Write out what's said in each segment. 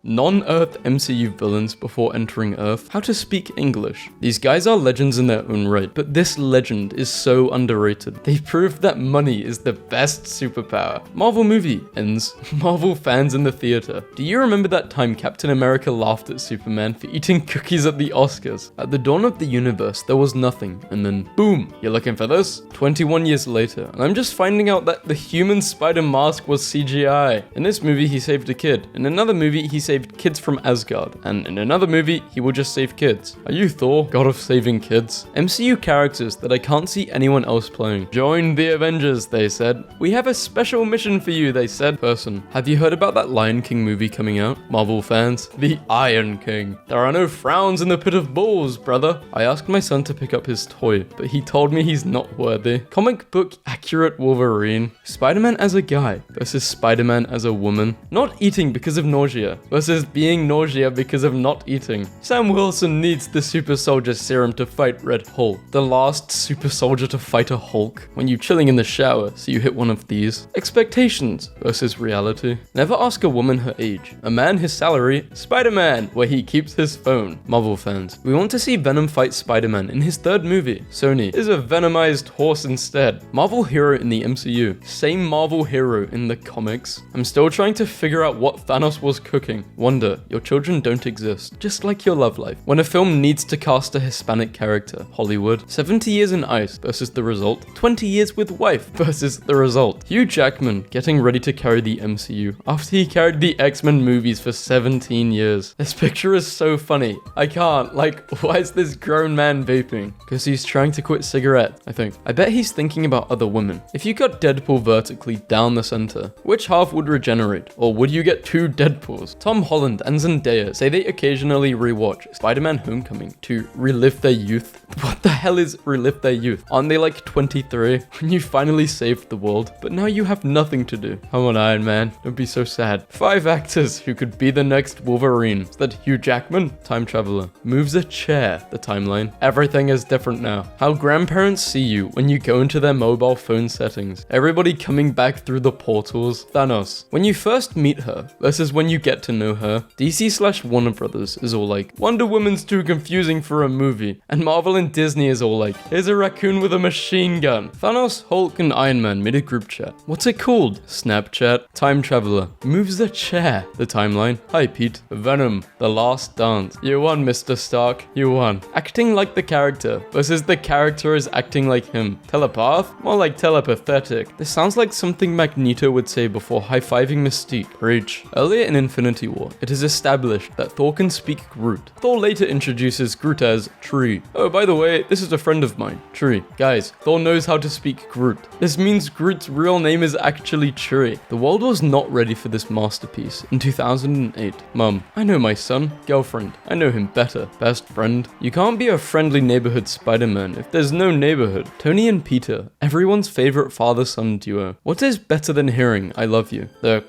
Non-Earth MCU villains before entering Earth. How to speak English. These guys are legends in their own right, but this legend is so underrated. They proved that money is the best superpower. Marvel movie ends. Marvel fans in the theater. Do you remember that time Captain America laughed at Superman for eating cookies at the Oscars? At the dawn of the universe, there was nothing, and then boom, you're looking for this? 21 years later, and I'm just finding out that the human spider mask was CGI. In this movie, he saved a kid. In another movie, he saved kids from Asgard. And in another movie, he will just save kids. Are you Thor, god of saving kids? MCU characters that I can't see anyone else playing. Join the Avengers, they said. We have a special mission for you, they said. Person, have you heard about that Lion King movie coming out? Marvel fans, the Iron King. There are no frowns in the pit of bulls, brother. I asked my son to pick up his toy, but he told me he's not worthy. Comic book accurate Wolverine. Spider-Man as a guy versus Spider-Man as a woman. Not eating because of nausea versus being nausea because of not eating. Sam Wilson needs the super soldier serum to fight Red Hulk. The last super soldier to fight a Hulk. When you chilling in the shower, so you hit one of these. Expectations versus reality. Never ask a woman her age. A man his salary. Spider-Man, where he keeps his phone. Marvel fans, we want to see Venom fight Spider-Man in his third movie. Sony is a venomized horse instead. Marvel hero in the MCU. Same Marvel hero in the comics. I'm still trying to figure out what Thanos was cooking. Wonder, your children don't exist, just like your love life. When a film needs to cast a Hispanic character, Hollywood. 70 years in ice versus the result. 20 years with wife versus the result. Hugh Jackman getting ready to carry the MCU after he carried the X-Men movies for 17 years. This picture is so funny. I can't, why is this grown man vaping? Because he's trying to quit cigarette, I think. I bet he's thinking about other women. If you cut Deadpool vertically down the center, which half would regenerate? Or would you get two Deadpools? Tom Holland and Zendaya say they occasionally rewatch Spider-Man Homecoming to relive their youth. What the hell is relive their youth? Aren't they like 23 when you finally saved the world? But now you have nothing to do. Come on, Iron Man, don't be so sad. 5 actors who could be the next Wolverine. Is that Hugh Jackman? Time traveler. Moves a chair. The timeline. Everything is different now. How grandparents see you when you go into their mobile phone settings. Everybody coming back through the portals. Thanos. When you first meet her versus when you get to know her. DC/Warner Brothers is all like, Wonder Woman's too confusing for a movie. And Marvel and Disney is all like, here's a raccoon with a machine gun. Thanos, Hulk, and Iron Man made a group chat. What's it called? Snapchat. Time traveler. Moves a chair. The timeline. Hi, Pete. Venom. The Last Dance. You won, Mr. Stark. You won. Acting like the character versus the character is acting like him. Telepath? More like telepathetic. This sounds like something Magneto would say before high-fiving Mystique. Preach. Earlier in Infinity War, it is established that Thor can speak Groot. Thor later introduces Groot as Tree. Oh, by the way, this is a friend of mine, Tree. Guys, Thor knows how to speak Groot. This means Groot's real name is actually Tree. The world was not ready for this masterpiece in 2008. Mum, I know my son. Girlfriend, I know him better. Best friend, you can't be a friendly neighborhood Spider-Man if there's no neighborhood. Tony and Peter, everyone's favorite father-son duo. What is better than hearing I love you? The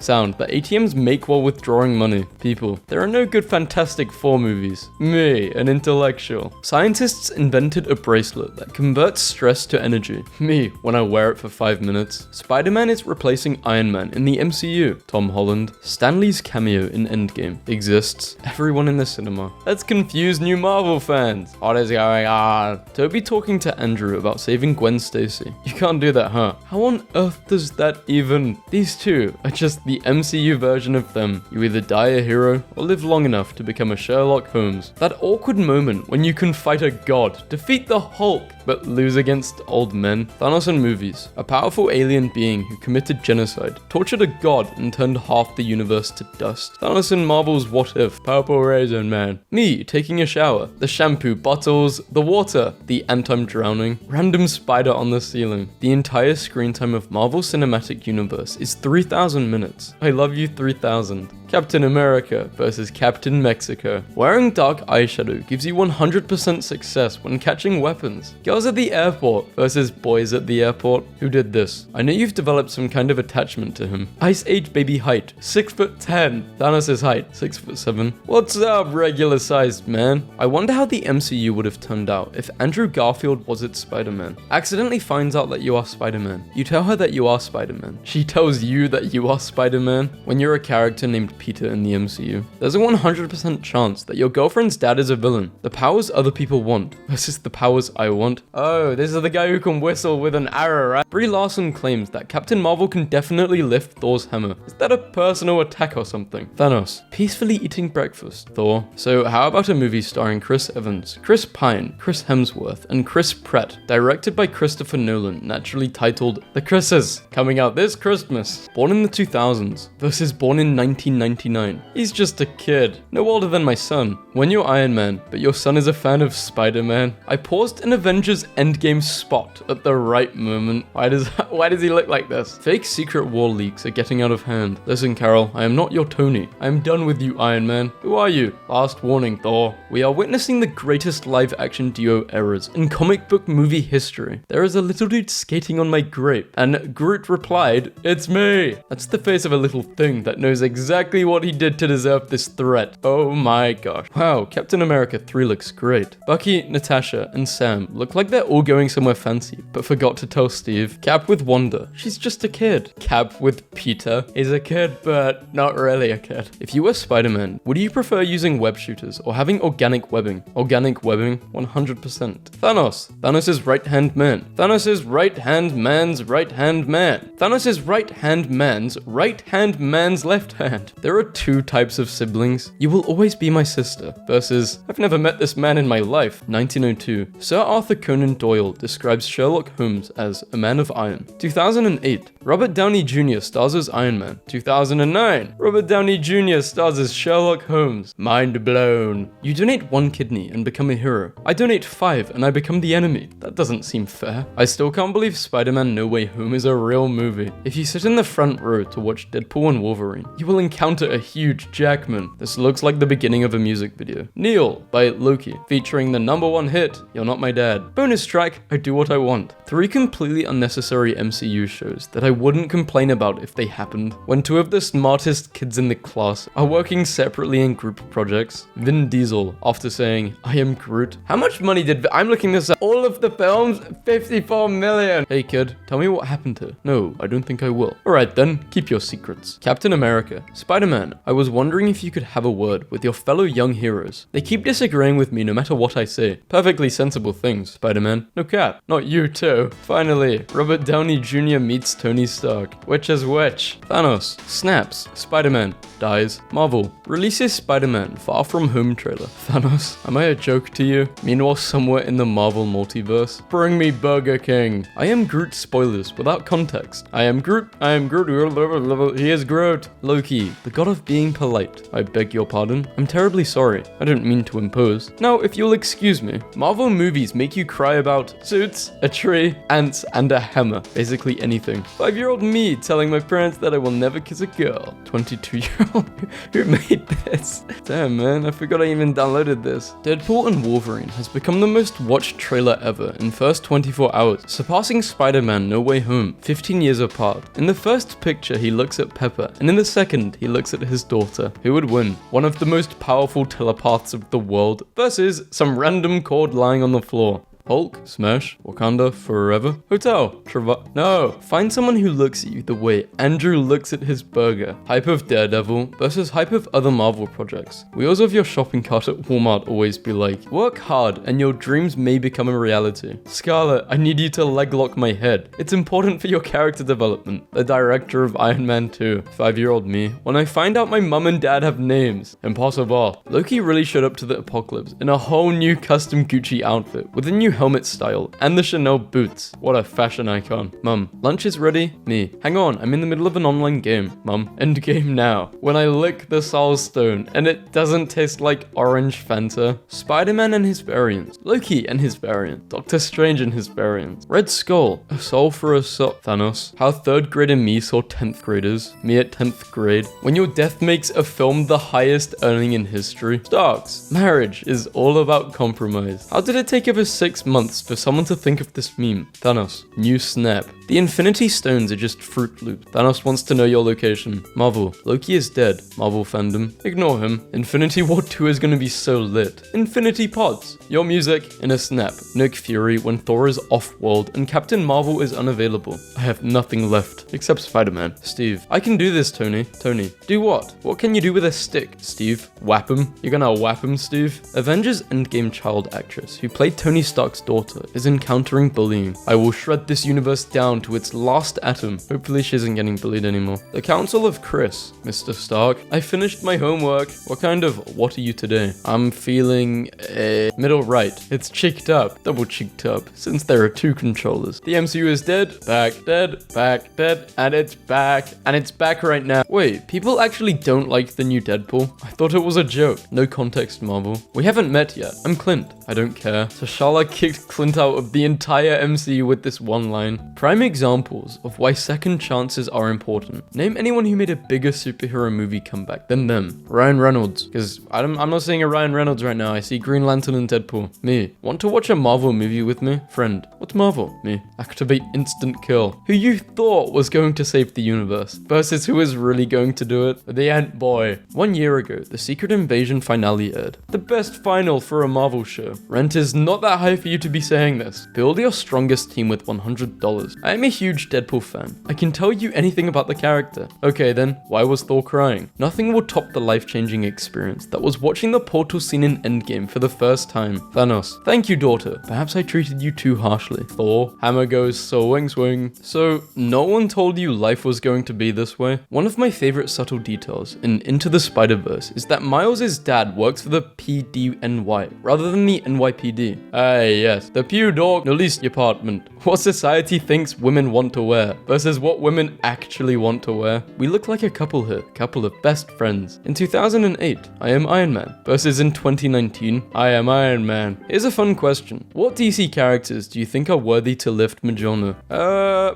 sound that ATMs make while withdrawing money. People, there are no good Fantastic Four movies. Me, an intellectual. Scientists invented a bracelet that converts stress to energy. Me, when I wear it for 5 minutes. Spider-Man is replacing Iron Man in the MCU. Tom Holland. Stan Lee's cameo in Endgame exists. Everyone in the cinema. Let's confuse new Marvel fans. What is going on? Toby talking to Andrew about saving Gwen Stacy. You can't do that, huh? How on earth does that even? These two are just the MCU version of them. You either die a hero or live long enough to become a Sherlock Holmes. That awkward moment when you can fight a god, defeat the Hulk, but lose against old men. Thanos in movies. A powerful alien being who committed genocide, tortured a god and turned half the universe to dust. Thanos in Marvel's What If. Purple Raisin Man. Me taking a shower. The shampoo bottles. The water. The I'm drowning. Random spider on the ceiling. The entire screen time of Marvel Cinematic Universe is 3,000 minutes. I love you 3000. Captain America versus Captain Mexico. Wearing dark eyeshadow gives you 100% success when catching weapons. Girls at the airport versus boys at the airport. Who did this? I know you've developed some kind of attachment to him. Ice Age baby height, 6'10". Thanos' height, 6'7". What's up, regular sized man? I wonder how the MCU would have turned out if Andrew Garfield wasn't Spider-Man. Accidentally finds out that you are Spider-Man. You tell her that you are Spider-Man. She tells you that you are Spider-Man. When you're a character named Peter in the MCU. There's a 100% chance that your girlfriend's dad is a villain. The powers other people want versus the powers I want. Oh, this is the guy who can whistle with an arrow, right? Brie Larson claims that Captain Marvel can definitely lift Thor's hammer. Is that a personal attack or something? Thanos, peacefully eating breakfast. Thor. So how about a movie starring Chris Evans, Chris Pine, Chris Hemsworth, and Chris Pratt, directed by Christopher Nolan, naturally titled The Chris's, coming out this Christmas. Born in the 2000s versus born in 1999. He's just a kid, no older than my son. When you're Iron Man, but your son is a fan of Spider-Man. I paused an Avengers Endgame spot at the right moment. Why does he look like this? Fake Secret War leaks are getting out of hand. Listen, Carol, I am not your Tony. I am done with you, Iron Man. Who are you? Last warning, Thor. We are witnessing the greatest live-action duo eras in comic book movie history. There is a little dude skating on my grape, and Groot replied, "It's me." That's the face of a little thing that knows exactly what he did to deserve this threat. Oh my gosh. Wow, Captain America 3 looks great. Bucky, Natasha, and Sam look like they're all going somewhere fancy, but forgot to tell Steve. Cap with Wanda, she's just a kid. Cap with Peter is a kid, but not really a kid. If you were Spider-Man, would you prefer using web shooters or having organic webbing? Organic webbing, 100%. Thanos. Thanos' right-hand man. Thanos' right-hand man's right-hand man. Thanos' right-hand man's right-hand man's left hand. There are two types of siblings. You will always be my sister versus I've never met this man in my life. 1902. Sir Arthur Conan Doyle describes Sherlock Holmes as a man of iron. 2008. Robert Downey Jr. stars as Iron Man. 2009. Robert Downey Jr. stars as Sherlock Holmes. Mind blown. You donate 1 kidney and become a hero. I donate 5 and I become the enemy. That doesn't seem fair. I still can't believe Spider-Man No Way Home is a real movie. If you sit in the front row to watch Deadpool and Wolverine, you will encounter a huge Jackman. This looks like the beginning of a music video. Kneel by Loki, featuring the #1 hit, You're Not My Dad. Bonus track, I Do What I Want. 3 completely unnecessary MCU shows that I wouldn't complain about if they happened. When 2 of the smartest kids in the class are working separately in group projects. Vin Diesel, after saying, I am Groot. How much money did I'm looking this up. All of the films, 54 million. Hey kid, tell me what happened to. No, I don't think I will. Alright then, keep your secrets. Captain America. Spider-Man, I was wondering if you could have a word with your fellow young heroes. They keep disagreeing with me no matter what I say. Perfectly sensible things, Spider-Man. No cap. Not you too. Finally, Robert Downey Jr. meets Tony Stark. Which is which? Thanos. Snaps. Spider-Man. Dies. Marvel. Releases Spider-Man Far From Home trailer. Thanos, am I a joke to you? Meanwhile, somewhere in the Marvel multiverse. Bring me Burger King. I am Groot spoilers without context. I am Groot. I am Groot. He is Groot. Loki, the god of being polite. I beg your pardon. I'm terribly sorry. I don't mean to impose. Now, if you'll excuse me, Marvel movies make you cry about suits, a tree, ants, and a hammer. Basically anything. 5-year-old me telling my parents that I will never kiss a girl. 22-year-old who made this. Damn, man, I forgot I even downloaded this. Deadpool and Wolverine has become the most watched trailer ever in first 24 hours, surpassing Spider-Man No Way Home, 15 years apart. In the first picture, he looks at Pepper, and in the second, he looks at his daughter. Who would win? One of the most powerful telepaths of the world versus some random cord lying on the floor. Hulk, Smash, Wakanda, Forever, Hotel, No, find someone who looks at you the way Andrew looks at his burger. Hype of Daredevil versus hype of other Marvel projects. Wheels of your shopping cart at Walmart always be like, work hard and your dreams may become a reality. Scarlet, I need you to leg lock my head. It's important for your character development. The director of Iron Man 2. 5-year-old me. When I find out my mum and dad have names. Impossible. Loki really showed up to the apocalypse in a whole new custom Gucci outfit with a new helmet style and the Chanel boots. What a fashion icon. Mum, lunch is ready? Me. Hang on, I'm in the middle of an online game. Mum, end game now. When I lick the Soul Stone and it doesn't taste like orange Fanta. Spider-Man and his variants. Loki and his variant. Doctor Strange and his variants. Red Skull. A soul for a soul. Thanos. How 3rd grader me saw 10th graders. Me at 10th grade. When your death makes a film the highest earning in history. Starks. Marriage is all about compromise. How did it take over 6 months for someone to think of this meme? Thanos. New snap. The Infinity Stones are just Fruit Loops. Thanos wants to know your location. Marvel, Loki is dead. Marvel fandom, ignore him. Infinity War 2 is gonna be so lit. Infinity Pods, your music in a snap. Nick Fury when Thor is off-world and Captain Marvel is unavailable. I have nothing left except Spider-Man. Steve, I can do this, Tony. Tony, do what? What can you do with a stick? Steve, whap him. You're gonna whap him, Steve? Avengers Endgame child actress who played Tony Stark's daughter is encountering bullying. I will shred this universe down to its last atom. Hopefully she isn't getting bullied anymore. The Council of Chris. Mr. Stark, I finished my homework. What are you today? I'm feeling middle right. It's cheeked up. Double cheeked up. Since there are two controllers. The MCU is dead, back, and it's back. And it's back right now. Wait, people actually don't like the new Deadpool? I thought it was a joke. No context, Marvel. We haven't met yet. I'm Clint. I don't care. T'Challa kicked Clint out of the entire MCU with this one line. Prime examples of why second chances are important. Name anyone who made a bigger superhero movie comeback than them. Ryan Reynolds. Because I'm not seeing a Ryan Reynolds right now. I see Green Lantern and Deadpool. Me. Want to watch a Marvel movie with me? Friend. What's Marvel? Me. Activate instant kill. Who you thought was going to save the universe versus who is really going to do it? The Ant Boy. 1 year ago, the Secret Invasion finale aired. The best final for a Marvel show. Rent is not that high for you to be saying this. Build your strongest team with $100. I am a huge Deadpool fan. I can tell you anything about the character. Okay then, why was Thor crying? Nothing will top the life-changing experience that was watching the portal scene in Endgame for the first time. Thanos, thank you daughter. Perhaps I treated you too harshly. Thor, hammer goes swing swing. So, no one told you life was going to be this way? One of my favorite subtle details in Into the Spider-Verse is that Miles' dad works for the PDNY rather than the NYPD. Yes, the Pew Dog Police Department. What society thinks women want to wear versus what women actually want to wear. We look like a couple here, couple of best friends. In 2008, I am Iron Man versus in 2019, I am Iron Man. Here's a fun question. What DC characters do you think are worthy to lift Mjolnir?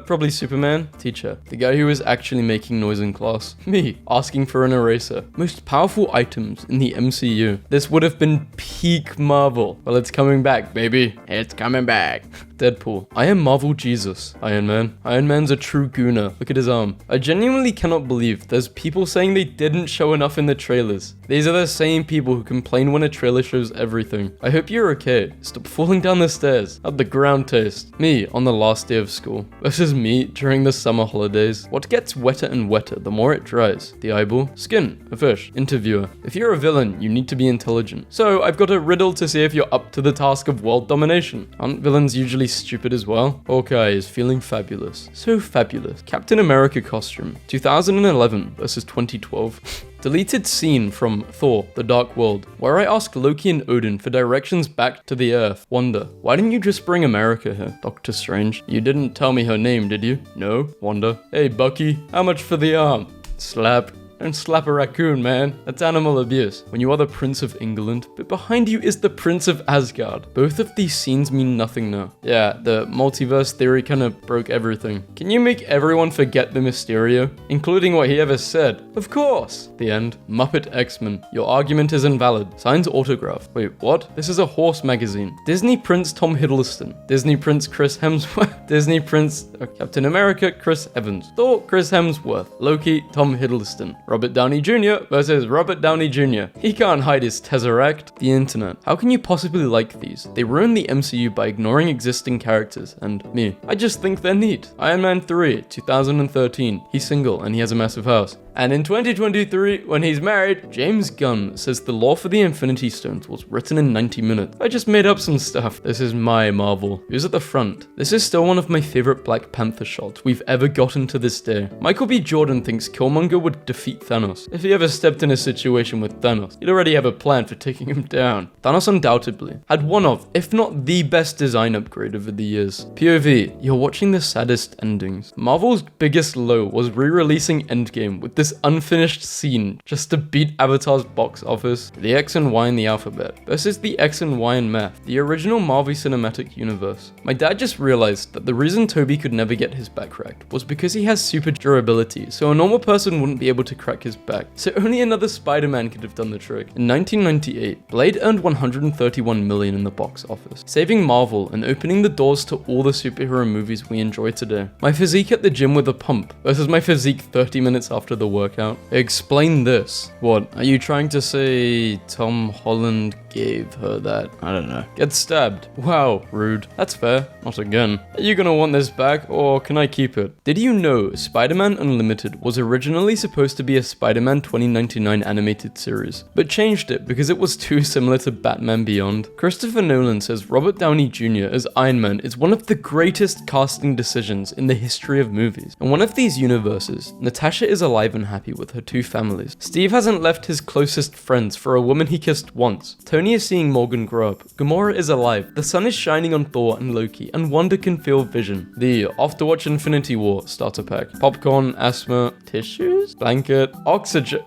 Probably Superman. Teacher, the guy who is actually making noise in class. Me, asking for an eraser. Most powerful items in the MCU. This would have been peak Marvel. Well, it's coming back, baby. It's coming back. Deadpool. I am Marvel Jesus. Iron Man. Iron Man's a true gooner. Look at his arm. I genuinely cannot believe there's people saying they didn't show enough in the trailers. These are the same people who complain when a trailer shows everything. I hope you're okay. Stop falling down the stairs. How'd the ground taste? Me on the last day of school versus me during the summer holidays. What gets wetter and wetter the more it dries? The eyeball? Skin? A fish? Interviewer. If you're a villain, you need to be intelligent. So I've got a riddle to see if you're up to the task of world domination. Aren't villains usually stupid as well? Hawkeye is feeling fabulous. So fabulous. Captain America costume. 2011 versus 2012. Deleted scene from Thor, The Dark World, where I ask Loki and Odin for directions back to the Earth. Wonder, why didn't you just bring America here? Doctor Strange, you didn't tell me her name, did you? No? Wonder, hey Bucky, how much for the arm? Slap. Don't slap a raccoon, man. That's animal abuse. When you are the Prince of England, but behind you is the Prince of Asgard. Both of these scenes mean nothing now. Yeah, the multiverse theory kind of broke everything. Can you make everyone forget the Mysterio? Including what he ever said? Of course! The end. Muppet X-Men. Your argument is invalid. Signed autograph. Wait, what? This is a horse magazine. Disney Prince Tom Hiddleston. Disney Prince Chris Hemsworth. Disney Prince Captain America Chris Evans. Thor Chris Hemsworth. Loki Tom Hiddleston. Robert Downey Jr. versus Robert Downey Jr. He can't hide his Tesseract. The internet. How can you possibly like these? They ruin the MCU by ignoring existing characters, and me. I just think they're neat. Iron Man 3, 2013. He's single and he has a massive house. And in 2023, when he's married, James Gunn says the lore for the Infinity Stones was written in 90 minutes. I just made up some stuff. This is my Marvel. Who's at the front? This is still one of my favorite Black Panther shots we've ever gotten to this day. Michael B. Jordan thinks Killmonger would defeat Thanos. If he ever stepped in a situation with Thanos, he'd already have a plan for taking him down. Thanos undoubtedly had one of, if not the best design upgrade over the years. POV, you're watching the saddest endings. Marvel's biggest low was re-releasing Endgame with this unfinished scene just to beat Avatar's box office. The X and Y in the alphabet versus the X and Y in math. The original Marvel Cinematic Universe. My dad just realized that the reason Toby could never get his back wrecked was because he has super durability, so a normal person wouldn't be able to crack his back. So only another Spider-Man could have done the trick. In 1998, Blade earned $131 million in the box office, saving Marvel and opening the doors to all the superhero movies we enjoy today. My physique at the gym with a pump versus my physique 30 minutes after the workout. Explain this. What, are you trying to say Tom Holland gave her that? I don't know. Get stabbed. Wow, rude. That's fair. Not again. Are you gonna want this back, or can I keep it? Did you know Spider-Man Unlimited was originally supposed to be a Spider-Man 2099 animated series, but changed it because it was too similar to Batman Beyond? Christopher Nolan says Robert Downey Jr. as Iron Man is one of the greatest casting decisions in the history of movies. In one of these universes, Natasha is alive and happy with her two families. Steve hasn't left his closest friends for a woman he kissed once. Tony is seeing Morgan grow up. Gamora is alive. The sun is shining on Thor and Loki, and Wanda can feel Vision. The Off to Watch Infinity War starter pack. Popcorn, asthma, tissues, blanket, oxygen,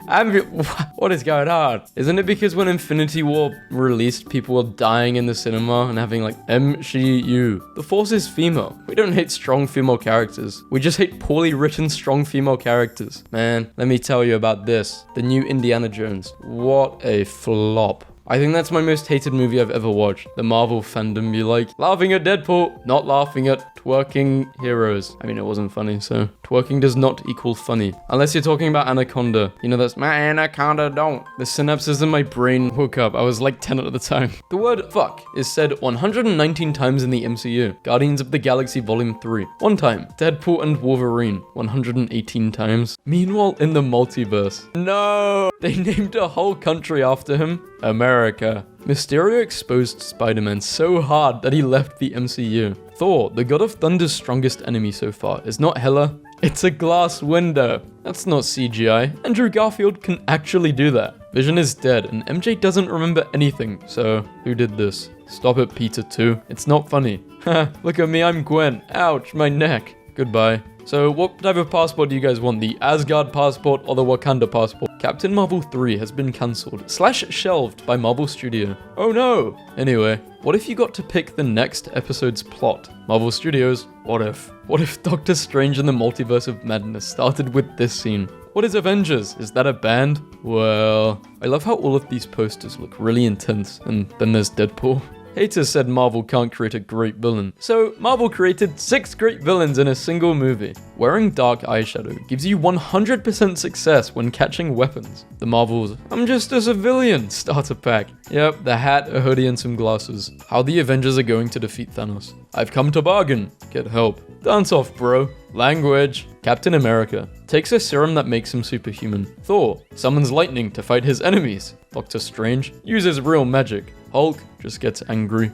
what is going on? Isn't it because when Infinity War released, people were dying in the cinema and having like MCU? The Force is female. We don't hate strong female characters. We just hate poorly written strong female characters. Man, let me tell you about this. The new Indiana Jones. What a flop. I think that's my most hated movie I've ever watched. The Marvel fandom be like, laughing at Deadpool, not laughing at twerking heroes. I mean, it wasn't funny, so twerking does not equal funny. Unless you're talking about Anaconda. You know, that's my Anaconda don't. The synapses in my brain woke up. I was like 10 at the time. The word fuck is said 119 times in the MCU. Guardians of the Galaxy Volume 3. One time. Deadpool and Wolverine. 118 times. Meanwhile, in the multiverse. No! They named a whole country after him. America. Mysterio exposed Spider-Man so hard that he left the MCU. Thor, the god of thunder's strongest enemy so far, is not Hela, it's a glass window. That's not CGI. Andrew Garfield can actually do that. Vision is dead and MJ doesn't remember anything, so who did this? Stop it, Peter 2. It's not funny. Ha, look at me, I'm Gwen. Ouch, my neck. Goodbye. So what type of passport do you guys want? The Asgard passport or the Wakanda passport? Captain Marvel 3 has been cancelled / shelved by Marvel Studio. Oh no! Anyway, what if you got to pick the next episode's plot? Marvel Studios, what if? What if Doctor Strange and the Multiverse of Madness started with this scene? What is Avengers? Is that a band? Well, I love how all of these posters look really intense, and then there's Deadpool. Haters said Marvel can't create a great villain, so Marvel created 6 great villains in a single movie. Wearing dark eyeshadow gives you 100% success when catching weapons. The Marvel's I'm just a civilian starter pack. Yep, the hat, a hoodie, and some glasses. How the Avengers are going to defeat Thanos. I've come to bargain. Get help. Dance off, bro. Language. Captain America takes a serum that makes him superhuman. Thor summons lightning to fight his enemies. Doctor Strange uses real magic. Hulk just gets angry.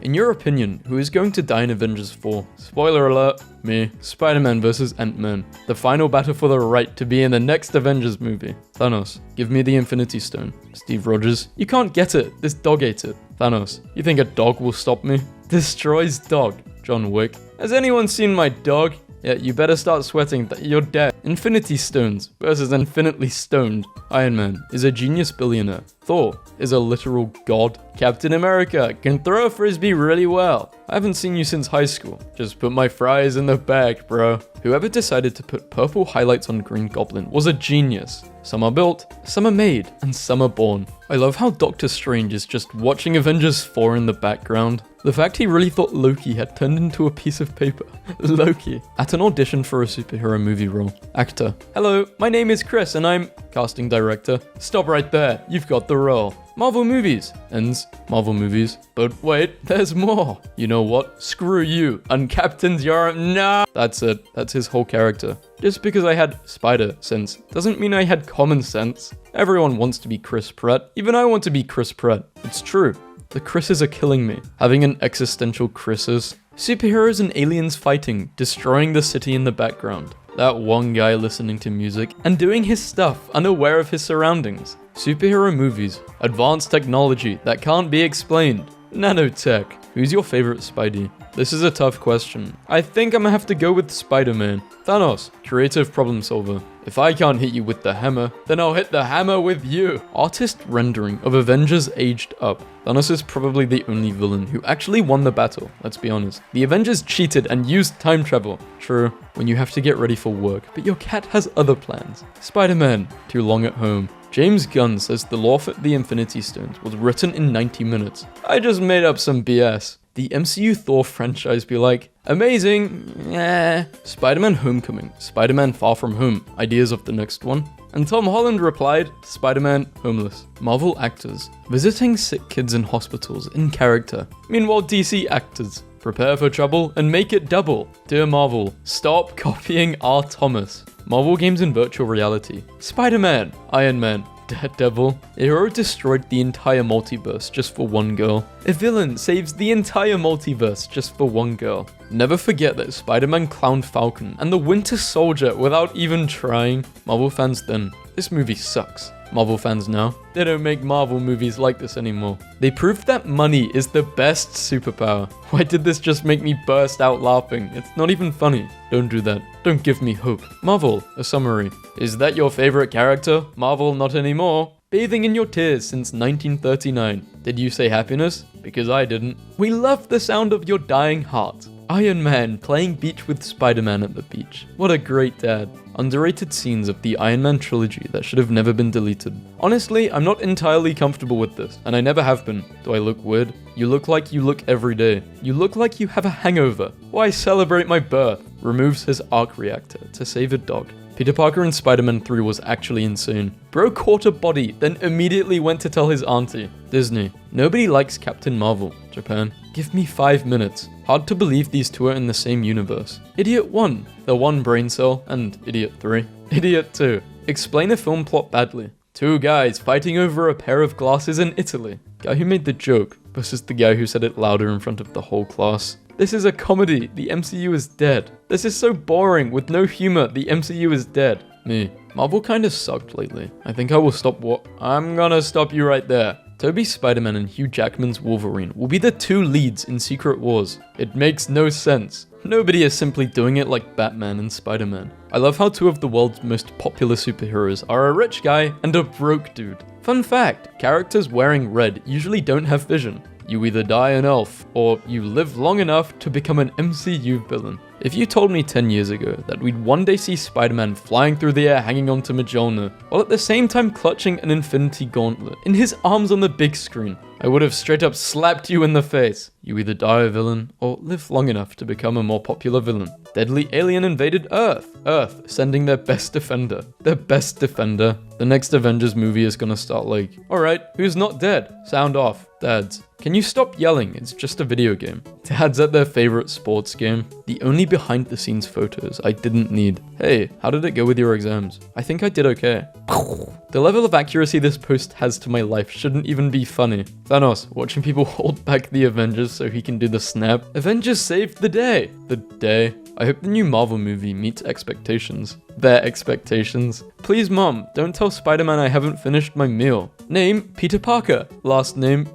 In your opinion, who is going to die in Avengers 4? Spoiler alert, me. Spider-Man vs. Ant-Man. The final battle for the right to be in the next Avengers movie. Thanos, give me the Infinity Stone. Steve Rogers, you can't get it. This dog ate it. Thanos, you think a dog will stop me? Destroys dog. John Wick. Has anyone seen my dog? Yeah, you better start sweating that you're dead. Infinity Stones versus Infinitely Stoned. Iron Man is a genius billionaire. Thor is a literal god. Captain America can throw a frisbee really well. I haven't seen you since high school. Just put my fries in the bag, bro. Whoever decided to put purple highlights on Green Goblin was a genius. Some are built, some are made, and some are born. I love how Doctor Strange is just watching Avengers 4 in the background. The fact he really thought Loki had turned into a piece of paper. Loki. At an audition for a superhero movie role. Actor. Hello, my name is Chris and I'm... Casting director. Stop right there, you've got the role. Marvel movies. Ends. Marvel movies. But wait, there's more. You know what? Screw you. Uncaptained your... No! That's it. That's his whole character. Just because I had spider sense doesn't mean I had common sense. Everyone wants to be Chris Pratt. Even I want to be Chris Pratt. It's true. The Chris's are killing me. Having an existential Chris's. Superheroes and aliens fighting, destroying the city in the background. That one guy listening to music and doing his stuff, unaware of his surroundings. Superhero movies. Advanced technology that can't be explained. Nanotech. Who's your favorite Spidey? This is a tough question. I think I'm gonna have to go with Spider-Man. Thanos, creative problem solver. If I can't hit you with the hammer, then I'll hit the hammer with you. Artist rendering of Avengers aged up. Thanos is probably the only villain who actually won the battle, let's be honest. The Avengers cheated and used time travel. True, when you have to get ready for work, but your cat has other plans. Spider-Man, too long at home. James Gunn says The Law for the Infinity Stones was written in 90 minutes. I just made up some BS. The MCU Thor franchise be like, amazing, Spider-Man Homecoming, Spider-Man Far From Home, ideas of the next one? And Tom Holland replied, Spider-Man homeless. Marvel actors, visiting sick kids in hospitals in character. Meanwhile, DC actors, prepare for trouble and make it double. Dear Marvel, stop copying R. Thomas. Marvel games in virtual reality. Spider-Man, Iron Man, Daredevil. A hero destroyed the entire multiverse just for one girl. A villain saves the entire multiverse just for one girl. Never forget that Spider-Man clowned Falcon and the Winter Soldier without even trying. Marvel fans then, this movie sucks. Marvel fans now, they don't make Marvel movies like this anymore. They proved that money is the best superpower. Why did this just make me burst out laughing? It's not even funny. Don't do that. Don't give me hope. Marvel, a summary. Is that your favorite character? Marvel, not anymore. Bathing in your tears since 1939. Did you say happiness? Because I didn't. We love the sound of your dying heart. Iron Man playing beach with Spider-Man at the beach. What a great dad. Underrated scenes of the Iron Man trilogy that should have never been deleted. Honestly, I'm not entirely comfortable with this, and I never have been. Do I look weird? You look like you look every day. You look like you have a hangover. Why celebrate my birth? Removes his arc reactor to save a dog. Peter Parker in Spider-Man 3 was actually insane. Bro caught a body, then immediately went to tell his auntie. Disney. Nobody likes Captain Marvel. Japan. Give me 5 minutes. Hard to believe these two are in the same universe. Idiot 1. The one brain cell, and Idiot 3. Idiot 2. Explain a film plot badly. Two guys fighting over a pair of glasses in Italy. Guy who made the joke versus the guy who said it louder in front of the whole class. This is a comedy. The MCU is dead. This is so boring. With no humor, the MCU is dead. Me. Marvel kinda sucked lately. I think I will stop I'm gonna stop you right there. Tobey's Spider-Man and Hugh Jackman's Wolverine will be the two leads in Secret Wars. It makes no sense. Nobody is simply doing it like Batman and Spider-Man. I love how two of the world's most popular superheroes are a rich guy and a broke dude. Fun fact, characters wearing red usually don't have vision. You either die an elf, or you live long enough to become an MCU villain. If you told me 10 years ago that we'd one day see Spider-Man flying through the air hanging onto Mjolnir, while at the same time clutching an Infinity Gauntlet in his arms on the big screen, I would have straight up slapped you in the face. You either die a villain, or live long enough to become a more popular villain. Deadly alien invaded Earth. Earth sending their best defender. Their best defender. The next Avengers movie is gonna start like, alright, who's not dead? Sound off. Dads, can you stop yelling? It's just a video game. Dads at their favorite sports game. The only behind the scenes photos I didn't need. Hey, how did it go with your exams? I think I did okay. The level of accuracy this post has to my life shouldn't even be funny. Thanos, watching people hold back the Avengers so he can do the snap. Avengers saved the day. The day. I hope the new Marvel movie meets expectations. Their expectations. Please mom, don't tell Spider-Man I haven't finished my meal. Name, Peter Parker. Last name,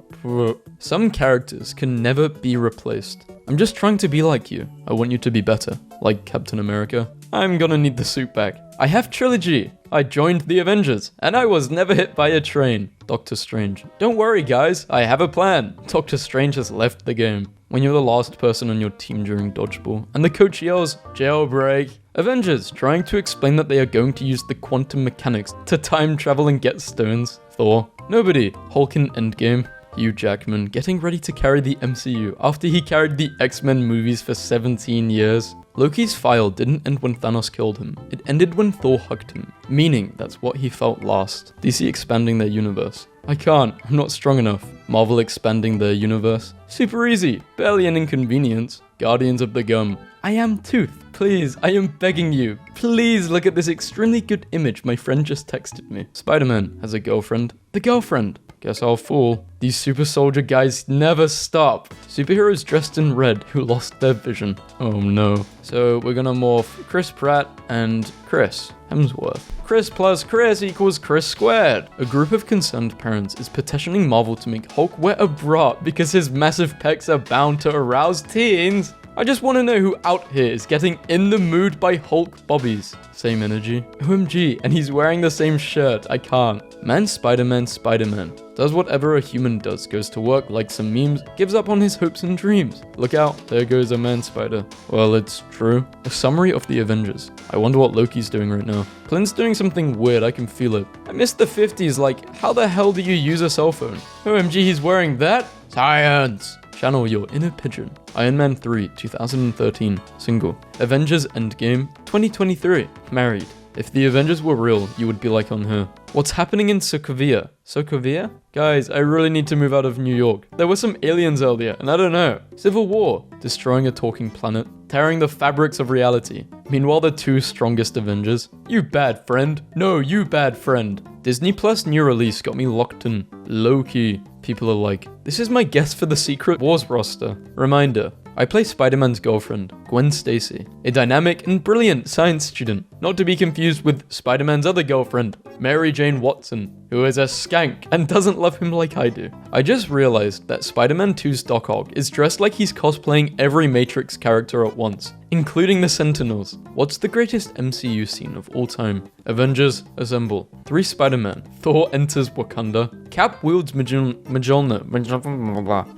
some characters can never be replaced. I'm just trying to be like you. I want you to be better. Like Captain America. I'm gonna need the suit back. I have trilogy. I joined the Avengers, and I was never hit by a train. Doctor Strange. Don't worry guys, I have a plan. Doctor Strange has left the game. When you're the last person on your team during dodgeball, and the coach yells, jailbreak. Avengers trying to explain that they are going to use the quantum mechanics to time travel and get stones. Thor. Nobody. Hulk in Endgame. Hugh Jackman getting ready to carry the MCU after he carried the X-Men movies for 17 years. Loki's file didn't end when Thanos killed him. It ended when Thor hugged him, meaning that's what he felt last. DC expanding their universe. I can't, I'm not strong enough. Marvel expanding their universe. Super easy, barely an inconvenience. Guardians of the Gum. I am Tooth. Please, I am begging you. Please look at this extremely good image my friend just texted me. Spider-Man has a girlfriend. The girlfriend. Guess I'll fool. These super soldier guys never stop. Superheroes dressed in red who lost their vision. Oh no. So we're gonna morph Chris Pratt and Chris Hemsworth. Chris plus Chris equals Chris squared. A group of concerned parents is petitioning Marvel to make Hulk wear a bra because his massive pecs are bound to arouse teens. I just want to know who out here is getting in the mood by Hulk bobbies. Same energy. OMG, and he's wearing the same shirt. I can't. Man, Spider-Man, Spider-Man. Does whatever a human does, goes to work, likes some memes, gives up on his hopes and dreams. Look out, there goes a man spider. Well, it's true. A summary of the Avengers. I wonder what Loki's doing right now. Clint's doing something weird, I can feel it. I miss the 50s, like, how the hell do you use a cell phone? OMG, he's wearing that? Science! Channel your inner pigeon. Iron Man 3, 2013. Single. Avengers Endgame, 2023. Married. If the Avengers were real, you would be like on her. What's happening in Sokovia? Sokovia? Guys, I really need to move out of New York. There were some aliens earlier, and I don't know. Civil War. Destroying a talking planet. Tearing the fabrics of reality. Meanwhile, the two strongest Avengers. You bad friend. No, you bad friend. Disney Plus new release got me locked in. Low-key. People are like, this is my guess for the Secret Wars roster. Reminder. I play Spider-Man's girlfriend, Gwen Stacy, a dynamic and brilliant science student, not to be confused with Spider-Man's other girlfriend, Mary Jane Watson, who is a skank and doesn't love him like I do. I just realized that Spider-Man 2's Doc Ock is dressed like he's cosplaying every Matrix character at once, including the Sentinels. What's the greatest MCU scene of all time? Avengers Assemble. 3 Spider-Man. Thor enters Wakanda. Cap wields Mjolnir.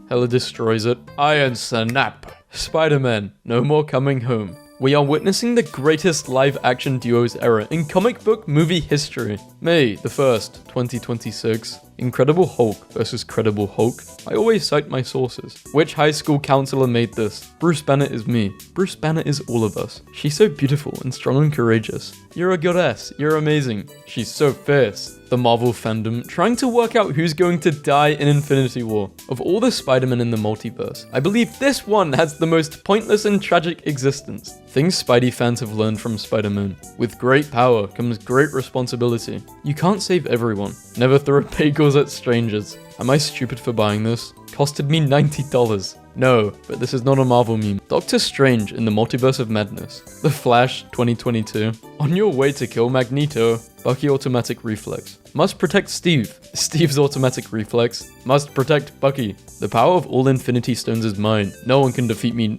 Hela destroys it. Iron Snap. Spider-Man. No more coming home. We are witnessing the greatest live-action duos era in comic book movie history. May the 1st, 2026. Incredible Hulk versus Credible Hulk. I always cite my sources. Which high school counselor made this? Bruce Banner is me. Bruce Banner is all of us. She's so beautiful and strong and courageous. You're a goddess. You're amazing. She's so fierce. The Marvel fandom trying to work out who's going to die in Infinity War. Of all the Spider-Man in the multiverse, I believe this one has the most pointless and tragic existence. Things Spidey fans have learned from Spider-Man. With great power comes great responsibility. You can't save everyone. Never throw bagels at strangers. Am I stupid for buying this? Costed me $90. No, but this is not a Marvel meme. Doctor Strange in the Multiverse of Madness. The Flash 2022. On your way to kill Magneto. Bucky automatic reflex. Must protect Steve. Steve's automatic reflex. Must protect Bucky. The power of all Infinity Stones is mine. No one can defeat me.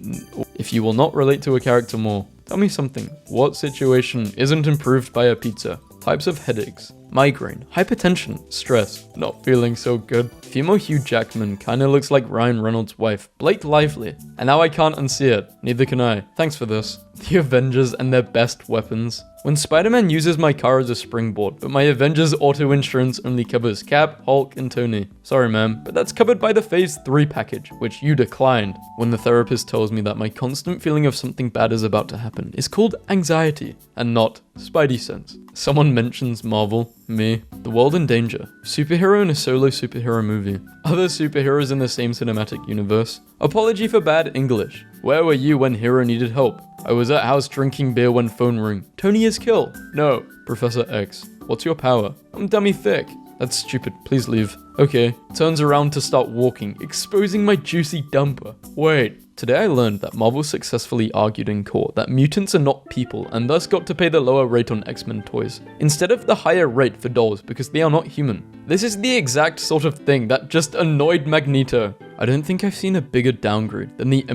If you will not relate to a character more, tell me something. What situation isn't improved by a pizza? Types of headaches. Migraine, hypertension, stress, not feeling so good. Female Hugh Jackman kinda looks like Ryan Reynolds' wife, Blake Lively. And now I can't unsee it. Neither can I. Thanks for this. The Avengers and their best weapons. When Spider-Man uses my car as a springboard, but my Avengers auto insurance only covers Cap, Hulk, and Tony. Sorry ma'am, but that's covered by the Phase 3 package, which you declined. When the therapist tells me that my constant feeling of something bad is about to happen is called anxiety, and not Spidey sense. Someone mentions Marvel, me, the world in danger, superhero in a solo superhero movie, other superheroes in the same cinematic universe, apology for bad English, where were you when hero needed help? I was at house drinking beer when phone ring. Tony is kill. No. Professor X. What's your power? I'm dummy thick. That's stupid. Please leave. Okay. Turns around to start walking, exposing my juicy dumper. Wait. Today I learned that Marvel successfully argued in court that mutants are not people and thus got to pay the lower rate on X-Men toys, instead of the higher rate for dolls because they are not human. This is the exact sort of thing that just annoyed Magneto. I don't think I've seen a bigger downgrade than the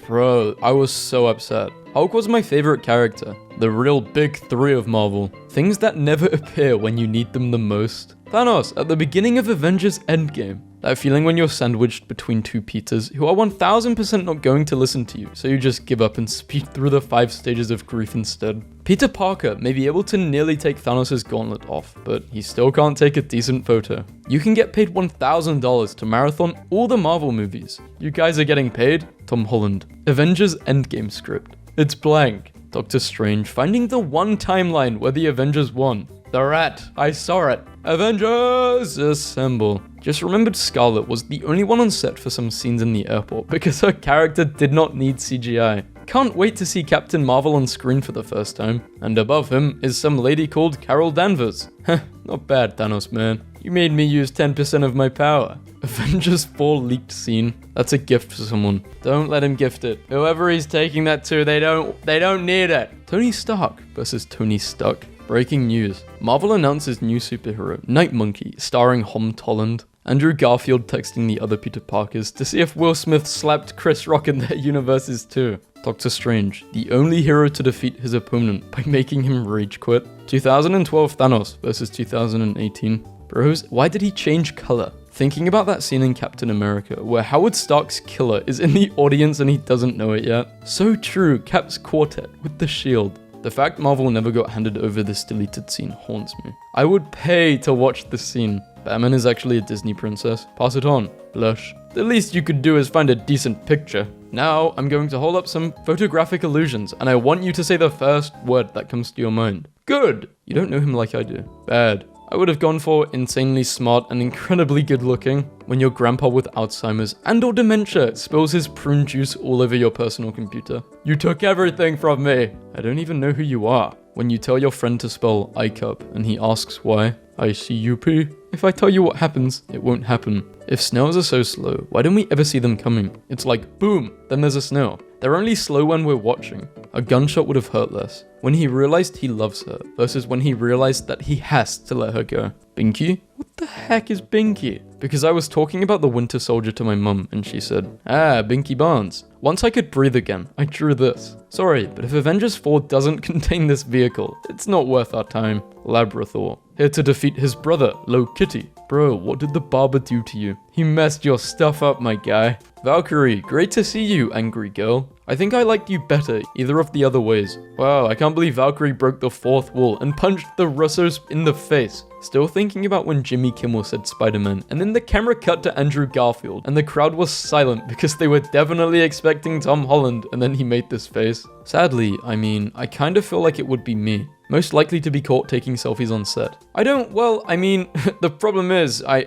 Bro, I was so upset. Hulk was my favorite character. The real big 3 of Marvel. Things that never appear when you need them the most. Thanos at the beginning of Avengers Endgame. That feeling when you're sandwiched between 2 Peters who are 1000% not going to listen to you, so you just give up and speed through the 5 stages of grief instead. Peter Parker may be able to nearly take Thanos' gauntlet off, but he still can't take a decent photo. You can get paid $1,000 to marathon all the Marvel movies. You guys are getting paid? Tom Holland. Avengers Endgame script. It's blank. Doctor Strange finding the one timeline where the Avengers won. The rat. I saw it. Avengers Assemble. Just remembered Scarlet was the only one on set for some scenes in the airport because her character did not need CGI. Can't wait to see Captain Marvel on screen for the first time. And above him is some lady called Carol Danvers. Heh, not bad, Thanos man. You made me use 10% of my power. Avengers 4 leaked scene. That's a gift for someone. Don't let him gift it. Whoever he's taking that to, they don't need it. Tony Stark versus Tony Stuck. Breaking news. Marvel announces new superhero, Night Monkey, starring Tom Holland. Andrew Garfield texting the other Peter Parkers to see if Will Smith slapped Chris Rock in their universes too. Doctor Strange, the only hero to defeat his opponent by making him rage quit. 2012 Thanos versus 2018. Bros, why did he change color? Thinking about that scene in Captain America where Howard Stark's killer is in the audience and he doesn't know it yet. So true, Cap's quartet with the shield. The fact Marvel never got handed over this deleted scene haunts me. I would pay to watch this scene. Batman is actually a Disney princess. Pass it on. Blush. The least you could do is find a decent picture. Now, I'm going to hold up some photographic illusions, and I want you to say the first word that comes to your mind. Good! You don't know him like I do. Bad. I would have gone for insanely smart and incredibly good looking. When your grandpa with Alzheimer's and or dementia spills his prune juice all over your personal computer. You took everything from me! I don't even know who you are. When you tell your friend to spell ICUP and he asks why, ICUP. If I tell you what happens, it won't happen. If snails are so slow, why don't we ever see them coming? It's like, boom, then there's a snail. They're only slow when we're watching. A gunshot would have hurt less. When he realized he loves her, versus when he realized that he has to let her go. Binky? What the heck is Binky? Because I was talking about the Winter Soldier to my mum, and she said, ah, Binky Barnes. Once I could breathe again, I drew this. Sorry, but if Avengers 4 doesn't contain this vehicle, it's not worth our time. Labrathor. Here to defeat his brother, Low Kitty. Bro, what did the barber do to you? He messed your stuff up, my guy. Valkyrie, great to see you, angry girl. I think I liked you better, either of the other ways. Wow, I can't believe Valkyrie broke the fourth wall and punched the Russos in the face. Still thinking about when Jimmy Kimmel said Spider-Man, and then the camera cut to Andrew Garfield, and the crowd was silent because they were definitely expecting Tom Holland, and then he made this face. Sadly, I kind of feel like it would be me. Most likely to be caught taking selfies on set. The problem is, I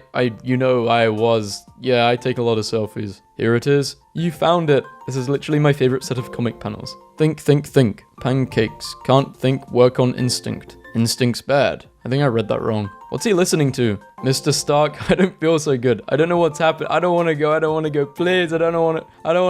take a lot of selfies. Here it is. You found it. This is literally my favorite set of comic panels. Think, think, think. Pancakes. Can't think, work on instinct. Instinct's bad. I think I read that wrong. What's he listening to? Mr. Stark, I don't feel so good. I don't know what's happened. I don't want to go. Please, I don't want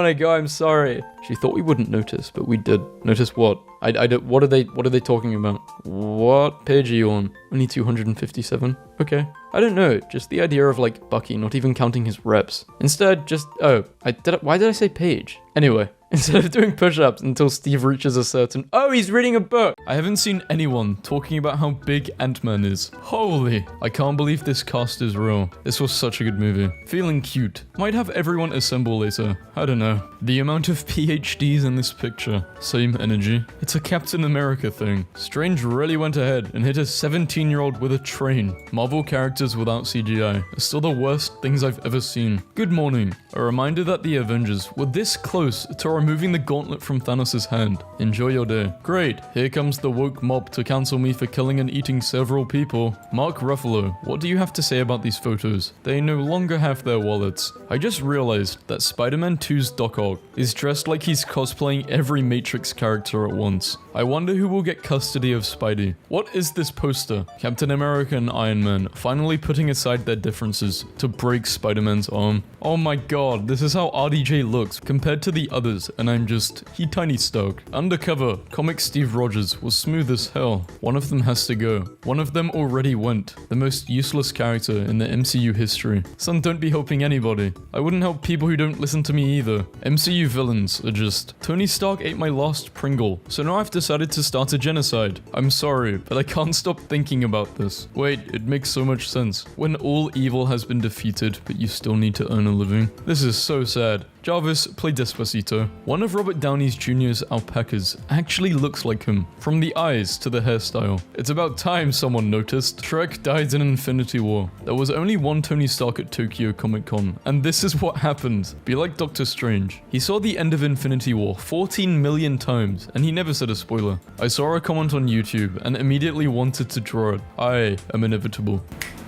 to go. I'm sorry. She thought we wouldn't notice, but we did. Notice what? What are they talking about? What page are you on? Only 257? Okay. I don't know, just the idea of like Bucky not even counting his reps. Instead, why did I say page? Anyway. Instead of doing push-ups until Steve reaches a certain... Oh, he's reading a book! I haven't seen anyone talking about how big Ant-Man is. Holy! I can't believe this cast is real. This was such a good movie. Feeling cute. Might have everyone assemble later. I don't know. The amount of PhDs in this picture. Same energy. It's a Captain America thing. Strange really went ahead and hit a 17-year-old with a train. Marvel characters without CGI are still the worst things I've ever seen. Good morning. A reminder that the Avengers were this close to removing the gauntlet from Thanos' hand. Enjoy your day. Great, here comes the woke mob to cancel me for killing and eating several people. Mark Ruffalo, what do you have to say about these photos? They no longer have their wallets. I just realized that Spider-Man 2's Doc Ock is dressed like he's cosplaying every Matrix character at once. I wonder who will get custody of Spidey. What is this poster? Captain America and Iron Man finally putting aside their differences to break Spider-Man's arm. Oh my god, this is how RDJ looks compared to the others, and he tiny Stark. Undercover, comic Steve Rogers was smooth as hell. One of them has to go. One of them already went. The most useless character in the MCU history. Son, don't be helping anybody. I wouldn't help people who don't listen to me either. MCU villains are just... Tony Stark ate my last Pringle, so now I've decided to start a genocide. I'm sorry, but I can't stop thinking about this. Wait, it makes so much sense. When all evil has been defeated, but you still need to earn a living. This is so sad. Jarvis, play Despacito. One of Robert Downey Jr.'s alpacas actually looks like him, from the eyes to the hairstyle. It's about time someone noticed. Shrek died in Infinity War. There was only one Tony Stark at Tokyo Comic Con, and this is what happened. Be like Doctor Strange. He saw the end of Infinity War 14 million times, and he never said a spoiler. I saw a comment on YouTube, and immediately wanted to draw it. I am inevitable.